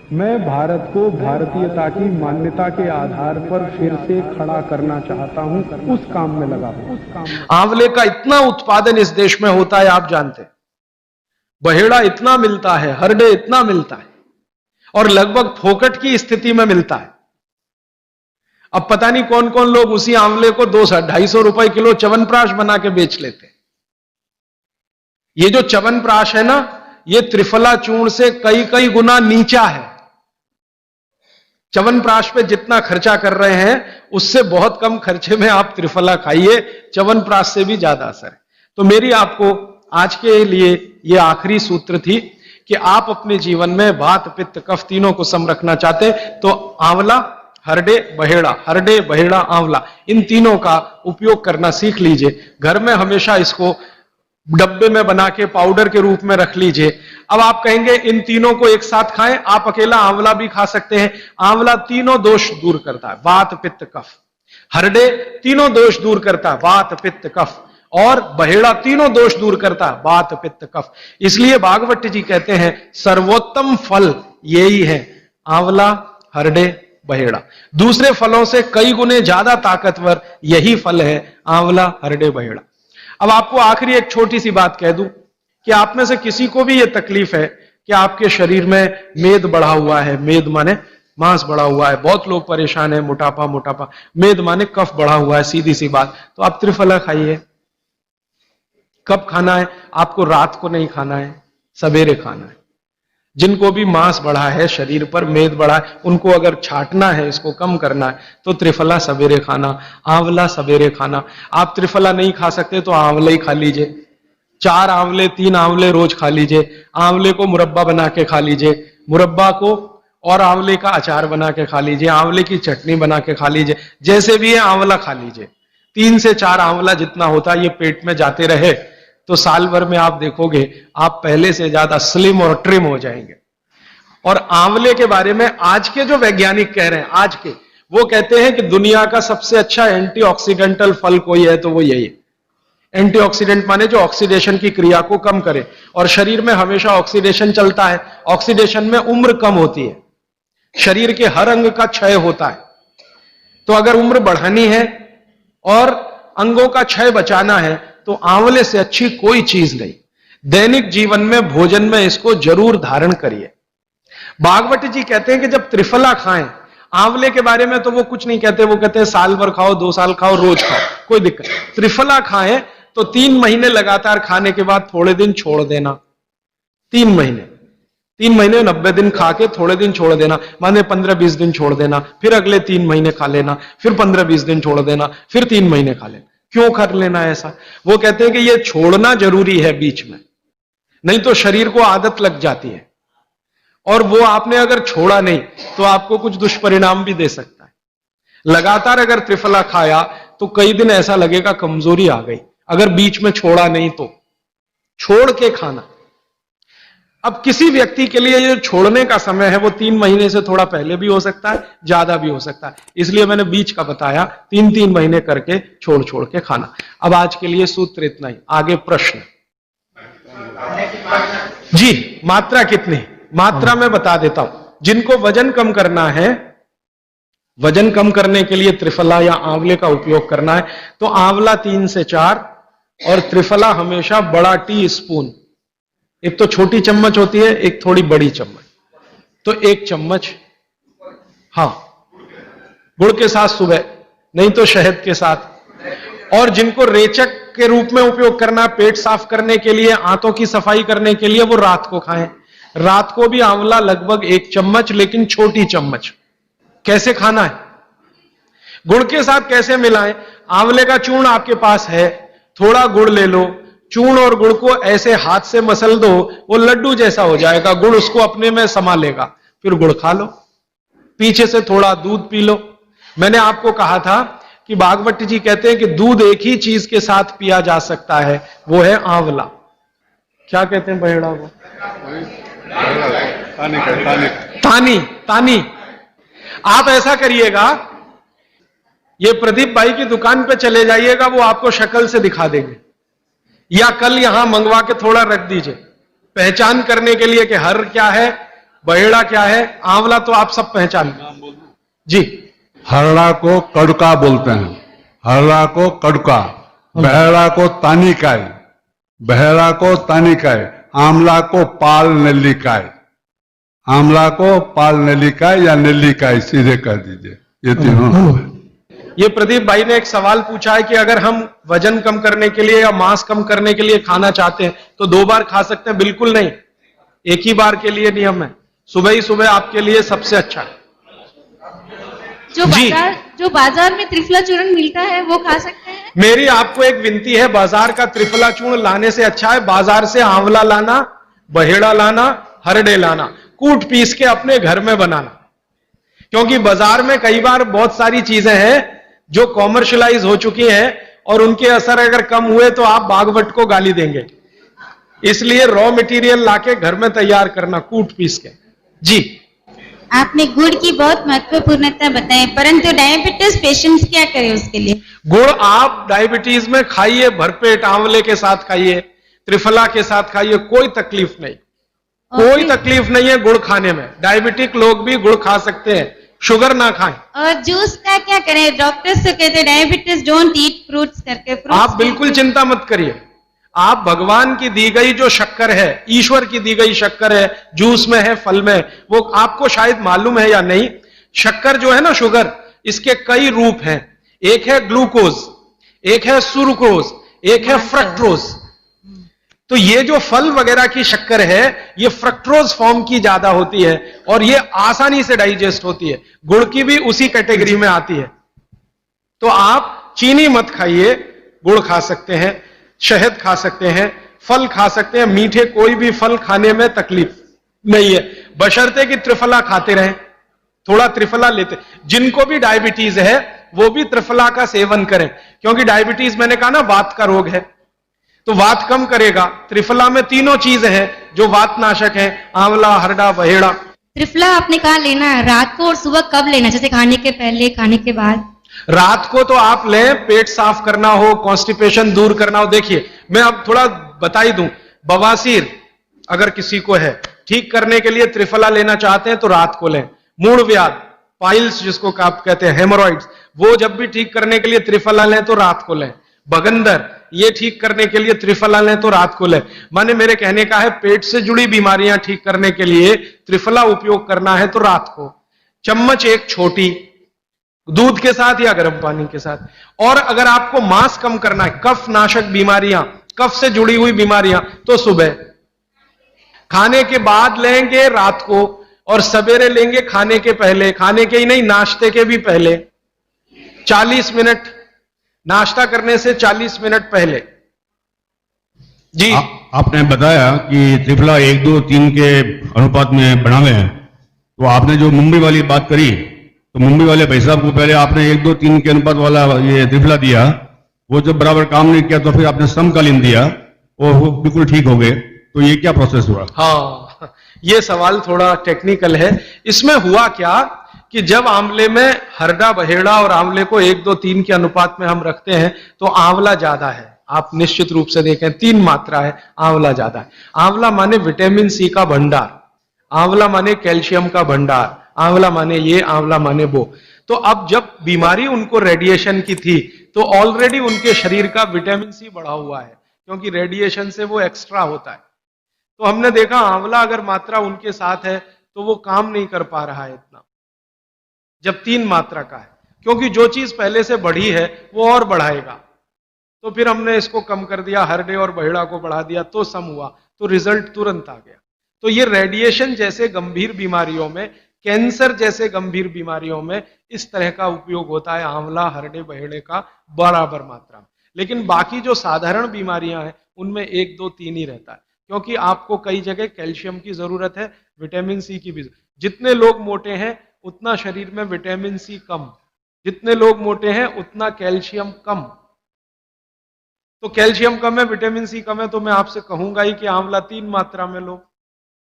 मैं भारत को भारतीयता की मान्यता के आधार पर फिर से खड़ा करना चाहता हूं, उस काम में लगा हूं। आंवले का इतना उत्पादन इस देश में होता है, आप जानते हैं। बहेड़ा इतना मिलता है, हरडे इतना मिलता है, और लगभग फोकट की स्थिति में मिलता है। अब पता नहीं कौन कौन लोग उसी आंवले को 200-250 रुपए किलो च्यवनप्राश बना के बेच लेते हैं। ये जो च्यवनप्राश है ना, ये त्रिफला चूर्ण से कई कई गुना नीचा है। च्यवनप्राश पे जितना खर्चा कर रहे हैं, उससे बहुत कम खर्चे में आप त्रिफला खाइए, च्यवनप्राश से भी ज्यादा असर है। तो मेरी आपको आज के लिए ये आखिरी सूत्र थी कि आप अपने जीवन में वात पित्त कफ तीनों को सम रखना चाहते तो आंवला, हरडे, बहेड़ा, हरडे, बहेड़ा, आंवला, इन तीनों का उपयोग करना सीख लीजिए। घर में हमेशा इसको डब्बे में बना के पाउडर के रूप में रख लीजिए। अब आप कहेंगे इन तीनों को एक साथ खाएं, आप अकेला आंवला भी खा सकते हैं। आंवला तीनों दोष दूर करता है, वात पित्त कफ। हरडे तीनों दोष दूर करता है, वात पित्त कफ। और बहेड़ा तीनों दोष दूर करता है, वात पित्त कफ। इसलिए भागवत जी कहते हैं सर्वोत्तम फल यही है, आंवला, हरडे, बहेड़ा। दूसरे फलों से कई गुने ज्यादा ताकतवर यही फल है, आंवला, हरडे, बहेड़ा। अब आपको आखिरी एक छोटी सी बात कह दूं कि आप में से किसी को भी यह तकलीफ है कि आपके शरीर में मेद बढ़ा हुआ है, मेद माने मांस बढ़ा हुआ है, बहुत लोग परेशान है, मोटापा, मोटापा, मेद माने कफ बढ़ा हुआ है, सीधी सी बात। तो आप त्रिफला खाइए। कब खाना है? आपको रात को नहीं खाना है, सवेरे खाना है। जिनको भी मांस बढ़ा है, शरीर पर मेद बढ़ा है, उनको अगर छाटना है, इसको कम करना है, तो त्रिफला सवेरे खाना, आंवला सवेरे खाना। आप त्रिफला नहीं खा सकते तो आंवला ही खा लीजिए। 4 आंवले, 3 आंवले रोज खा लीजिए। आंवले को मुरब्बा बना के खा लीजिए, मुरब्बा को और आंवले का अचार बना के खा लीजिए, आंवले की चटनी बना के खा लीजिए, जैसे भी है आंवला खा लीजिए। 3 से 4 आंवला जितना होता है ये पेट में जाते रहे तो साल भर में आप देखोगे आप पहले से ज्यादा स्लिम और ट्रिम हो जाएंगे। और आंवले के बारे में आज के जो वैज्ञानिक कह रहे हैं, आज के, वो कहते हैं कि दुनिया का सबसे अच्छा एंटीऑक्सीडेंटल फल कोई है तो वो यही है। एंटीऑक्सीडेंट माने जो ऑक्सीडेशन की क्रिया को कम करे, और शरीर में हमेशा ऑक्सीडेशन चलता है। ऑक्सीडेशन में उम्र कम होती है, शरीर के हर अंग का क्षय होता है। तो अगर उम्र बढ़ानी है और अंगों का क्षय बचाना है तो आंवले से अच्छी कोई चीज नहीं। दैनिक जीवन में भोजन में इसको जरूर धारण करिए। भागवत जी कहते हैं कि जब त्रिफला खाएं, आंवले के बारे में तो वो कुछ नहीं कहते, वो कहते हैं साल भर खाओ, 2 साल खाओ, रोज खाओ, कोई दिक्कत। त्रिफला खाएं तो 3 महीने लगातार खाने के बाद थोड़े दिन छोड़ देना। 3 महीने 90 दिन खा के थोड़े दिन छोड़ देना, माने 15-20 दिन छोड़ देना, फिर अगले 3 महीने खा लेना, फिर 15-20 दिन छोड़ देना, फिर 3 महीने खा लेना। क्यों कर लेना ऐसा? वो कहते हैं कि ये छोड़ना जरूरी है बीच में, नहीं तो शरीर को आदत लग जाती है, और वो आपने अगर छोड़ा नहीं तो आपको कुछ दुष्परिणाम भी दे सकता है। लगातार अगर त्रिफला खाया तो कई दिन ऐसा लगेगा कमजोरी आ गई, अगर बीच में छोड़ा नहीं तो। छोड़ के खाना। अब किसी व्यक्ति के लिए जो छोड़ने का समय है वो 3 महीने से थोड़ा पहले भी हो सकता है, ज्यादा भी हो सकता है, इसलिए मैंने बीच का बताया। 3-3 महीने करके छोड़ छोड़ के खाना। अब आज के लिए सूत्र इतना ही, आगे प्रश्न। जी, मात्रा कितनी? मात्रा में बता देता हूं। जिनको वजन कम करना है, वजन कम करने के लिए त्रिफला या आंवले का उपयोग करना है तो आंवला 3 से 4 और त्रिफला हमेशा बड़ा टी स्पून। एक तो छोटी चम्मच होती है, एक थोड़ी बड़ी चम्मच, तो 1 चम्मच। हाँ, गुड़ के साथ सुबह, नहीं तो शहद के साथ। और जिनको रेचक के रूप में उपयोग करना, पेट साफ करने के लिए, आंतों की सफाई करने के लिए, वो रात को खाएं। रात को भी आंवला लगभग 1 चम्मच, लेकिन छोटी चम्मच। कैसे खाना है? गुड़ के साथ कैसे मिलाएं? आंवले का चूर्ण आपके पास है, थोड़ा गुड़ ले लो, चूर्ण और गुड़ को ऐसे हाथ से मसल दो, वो लड्डू जैसा हो जाएगा, गुड़ उसको अपने में समा लेगा, फिर गुड़ खा लो। पीछे से थोड़ा दूध पी लो। मैंने आपको कहा था कि भागवत जी कहते हैं कि दूध एक ही चीज के साथ पिया जा सकता है, वो है आंवला। क्या कहते हैं बहेड़ा को? तानी। आप ऐसा करिएगा, ये प्रदीप भाई की दुकान पे चले जाइएगा, वो आपको शक्ल से दिखा देंगे, या कल यहां मंगवा के थोड़ा रख दीजिए, पहचान करने के लिए कि हर क्या है, बहेड़ा क्या है, आंवला तो आप सब पहचानते जी। हरड़ा को कड़का बोलते हैं, हरड़ा को कड़का, बहेड़ा को तानिकाय, बहेड़ा को तानिकाय, आंवला को पाल नेल्लिकाय, आंवला को पाल नेल्लिकाय या नेल्लिकाय सीधे कर दीजिए, ये तीनों नाम है। ये प्रदीप भाई ने एक सवाल पूछा है कि अगर हम वजन कम करने के लिए या मांस कम करने के लिए खाना चाहते हैं तो 2 बार खा सकते हैं? बिल्कुल नहीं, एक ही बार के लिए नियम है, सुबह ही सुबह आपके लिए सबसे अच्छा है। जो बाजार में त्रिफला चूर्ण मिलता है वो खा सकते हैं? मेरी आपको एक विनती है, बाजार का त्रिफला चूर्ण लाने से अच्छा है बाजार से आंवला लाना, बहेड़ा लाना, हरड़े लाना, कूट पीस के अपने घर में बनाना। क्योंकि बाजार में कई बार बहुत सारी चीजें हैं जो कॉमर्शियलाइज हो चुकी हैं और उनके असर अगर कम हुए तो आप बागवट को गाली देंगे। इसलिए रॉ मटेरियल लाके घर में तैयार करना, कूट पीस के। जी, आपने गुड़ की बहुत महत्वपूर्णता बताई, परंतु डायबिटीज पेशेंट्स क्या करें उसके लिए? गुड़ आप डायबिटीज में खाइए, भरपेट आंवले के साथ खाइए, त्रिफला के साथ खाइए, कोई तकलीफ नहीं, कोई तकलीफ नहीं है गुड़ खाने में। डायबिटिक लोग भी गुड़ खा सकते हैं, शुगर ना खाएं। और जूस का क्या करें? डॉक्टर्स तो कहते हैं डायबिटीज डोंट ईट फ्रूट्स करके। आप बिल्कुल चिंता मत करिए, आप भगवान की दी गई जो शक्कर है, ईश्वर की दी गई शक्कर है, जूस में है, फल में, वो आपको शायद मालूम है या नहीं, शक्कर जो है ना, शुगर, इसके कई रूप हैं। एक है ग्लूकोज, एक है सुक्रोज, एक है फ्रक्टोज। तो ये जो फल वगैरह की शक्कर है, ये फ्रक्टोज फॉर्म की ज्यादा होती है और ये आसानी से डाइजेस्ट होती है। गुड़ की भी उसी कैटेगरी में आती है। तो आप चीनी मत खाइए, गुड़ खा सकते हैं, शहद खा सकते हैं, फल खा सकते हैं, मीठे कोई भी फल खाने में तकलीफ नहीं है, बशर्ते कि त्रिफला खाते रहें, थोड़ा त्रिफला लेते। जिनको भी डायबिटीज है वो भी त्रिफला का सेवन करें, क्योंकि डायबिटीज मैंने कहा ना वात का रोग है, तो वात कम करेगा। त्रिफला में तीनों चीजें हैं जो वात नाशक हैं, आंवला, हरड़ा, बहेड़ा। त्रिफला आपने कहा लेना है, रात को और सुबह कब लेना? जैसे खाने के पहले, खाने के बाद? रात को तो आप लें, पेट साफ करना हो, कॉन्स्टिपेशन दूर करना हो। देखिए, मैं अब थोड़ा बता ही दूं, बवासीर अगर किसी को है, ठीक करने के लिए त्रिफला लेना चाहते हैं तो रात को लें। मूड व्याध, पाइल्स जिसको आप कहते हैं, हेमोरॉइड्स, वो जब भी ठीक करने के लिए त्रिफला लें तो रात को लें। बगंदर, ये ठीक करने के लिए त्रिफला लें तो रात को लें। माने मेरे कहने का है, पेट से जुड़ी बीमारियां ठीक करने के लिए त्रिफला उपयोग करना है तो रात को। चम्मच एक छोटी, दूध के साथ या गर्म पानी के साथ। और अगर आपको मांस कम करना है, कफ नाशक बीमारियां, कफ से जुड़ी हुई बीमारियां, तो सुबह खाने के बाद लेंगे रात को, और सवेरे लेंगे खाने के पहले, खाने के ही नहीं नाश्ते के भी पहले 40 मिनट, नाश्ता करने से 40 मिनट पहले। जी, आपने बताया कि त्रिफला 1, 2, 3 के अनुपात में बनावे हैं, तो आपने जो मुंबई वाली बात करी, तो मुंबई वाले भाई साहब को पहले आपने 1, 2, 3 के अनुपात वाला ये त्रिफला दिया, वो जब बराबर काम नहीं किया तो फिर आपने समकालीन दिया और वो बिल्कुल ठीक हो गए। तो ये क्या प्रोसेस हुआ? हाँ, ये सवाल थोड़ा टेक्निकल है। इसमें हुआ क्या कि जब आंवले में हरड़ा, बहेड़ा और आंवले को 1, 2, 3 के अनुपात में हम रखते हैं तो आंवला ज्यादा है। आप निश्चित रूप से देखें, 3 मात्रा है, आंवला ज्यादा है। आंवला माने विटामिन सी का भंडार, आंवला माने कैल्शियम का भंडार, आंवला माने ये, आंवला माने वो। तो अब जब बीमारी उनको रेडिएशन की थी तो ऑलरेडी उनके शरीर का विटामिन सी बढ़ा हुआ है, क्योंकि रेडिएशन से वो एक्स्ट्रा होता है। तो हमने देखा आंवला अगर मात्रा उनके साथ है तो वो काम नहीं कर पा रहा है इतना, जब 3 मात्रा का है, क्योंकि जो चीज पहले से बढ़ी है वो और बढ़ाएगा। तो फिर हमने इसको कम कर दिया, हरडे और बहेड़ा को बढ़ा दिया, तो सम हुआ, तो रिजल्ट तुरंत आ गया। तो ये रेडिएशन जैसे गंभीर बीमारियों में, कैंसर जैसे गंभीर बीमारियों में इस तरह का उपयोग होता है आंवला, हरडे, बहेड़े का बराबर मात्रा में। लेकिन बाकी जो साधारण बीमारियां हैं उनमें 1, 2, 3 ही रहता है, क्योंकि आपको कई जगह कैल्शियम की जरूरत है, विटामिन सी की भी। जितने लोग मोटे हैं उतना शरीर में विटामिन सी कम, जितने लोग मोटे हैं उतना कैल्शियम कम। तो कैल्शियम कम है, विटामिन सी कम है, तो मैं आपसे कहूंगा ही कि आंवला 3 मात्रा में लो।